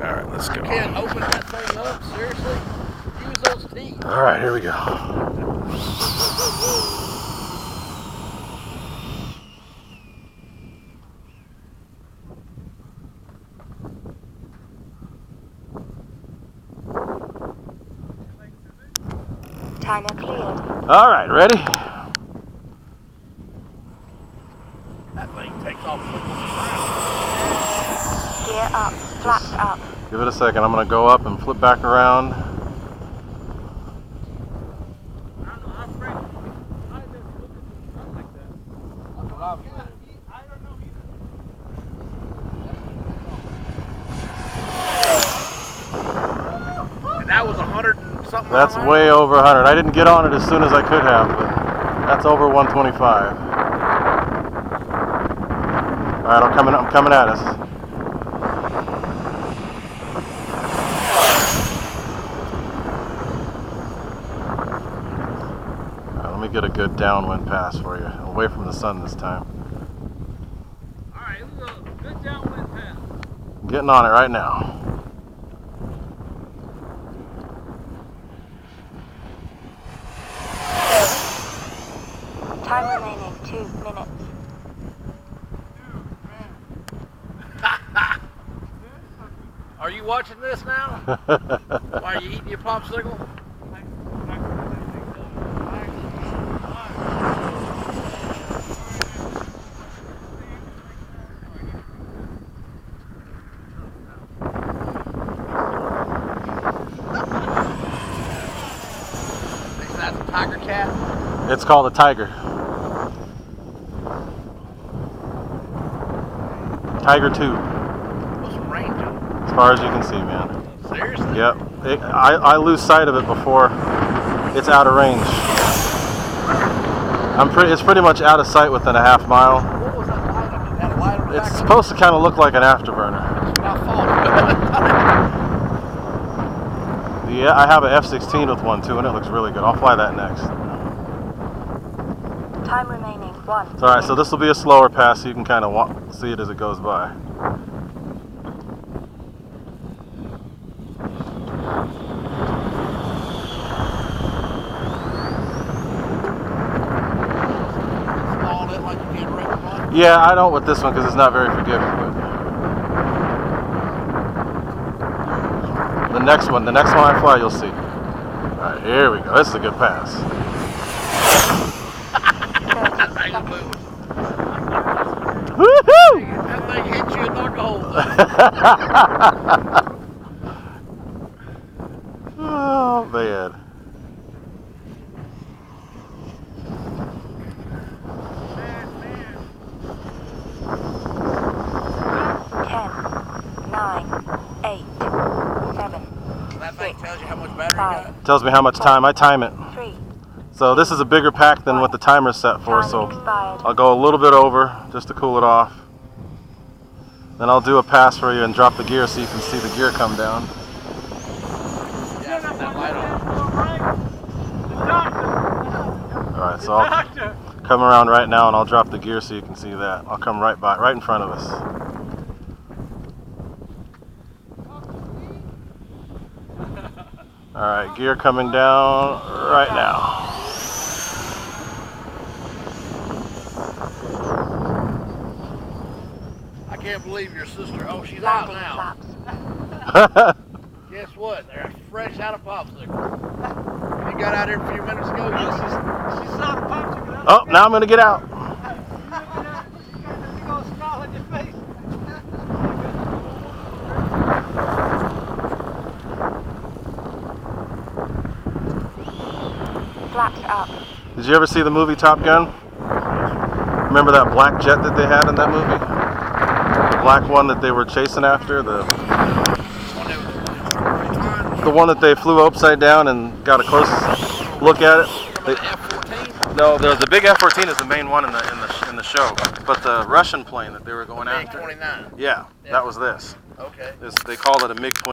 Alright, let's go. You can't open that thing up, seriously? Use those teeth. Alright, here we go. Timer cleared. Alright, ready? That thing takes off. Gear up, flaps up. Give it a second. I'm going to go up and flip back around. And that was 100 and something. That's way over 100. I didn't get on it as soon as I could have, but that's over 125. Alright, I'm coming at us. Let me get a good downwind pass for you, away from the sun this time. Alright, this is a good downwind pass. I'm getting on it right now. Time remaining 2 minutes. Are you watching this now? Why are you eating your popsicle? That's a tiger cat? It's called a tiger. Tiger 2. What's the range on it? As far as you can see, man. Seriously? Yep. I lose sight of it before it's out of range. It's pretty much out of sight within a half mile. What was that light on it? That light on the It's back? supposed to kind of look like an afterburner. That's what I thought. Yeah, I have an F-16 with one too, and it looks really good. I'll fly that next. Time remaining 1. Alright, so this will be a slower pass so you can kind of see it as it goes by. Installed it like you can't rip it on. Yeah, I don't with this one because it's not very forgiving. But the next one I fly, you'll see. Alright, here we go. This is a good pass. That thing is moving. Woohoo! That thing hit you and knocked a hole. Oh, man. That thing tells you how much battery you got? Tells me how much time. I time it. 3. So this is a bigger pack than what the timer's set for, so I'll go a little bit over just to cool it off. Then I'll do a pass for you and drop the gear so you can see the gear come down. Yeah, that light on. Alright, so I'll come around right now and I'll drop the gear so you can see that. I'll come right in front of us. Alright, gear coming down right now. I can't believe your sister. Oh, she's out now. Guess what? They're fresh out of popsicle. You got out here a few minutes ago. She's not a popsicle. Oh, now I'm going to get out. Flaps up. Did you ever see the movie Top Gun? Remember that black jet that they had in that movie? The black one that they were chasing after? The one that they flew upside down and got a close look at it? F-14? No, the big F-14 is the main one in the show. But the Russian plane that they were going after. MiG-29. Yeah, that was this. Okay. They call it a MiG-29.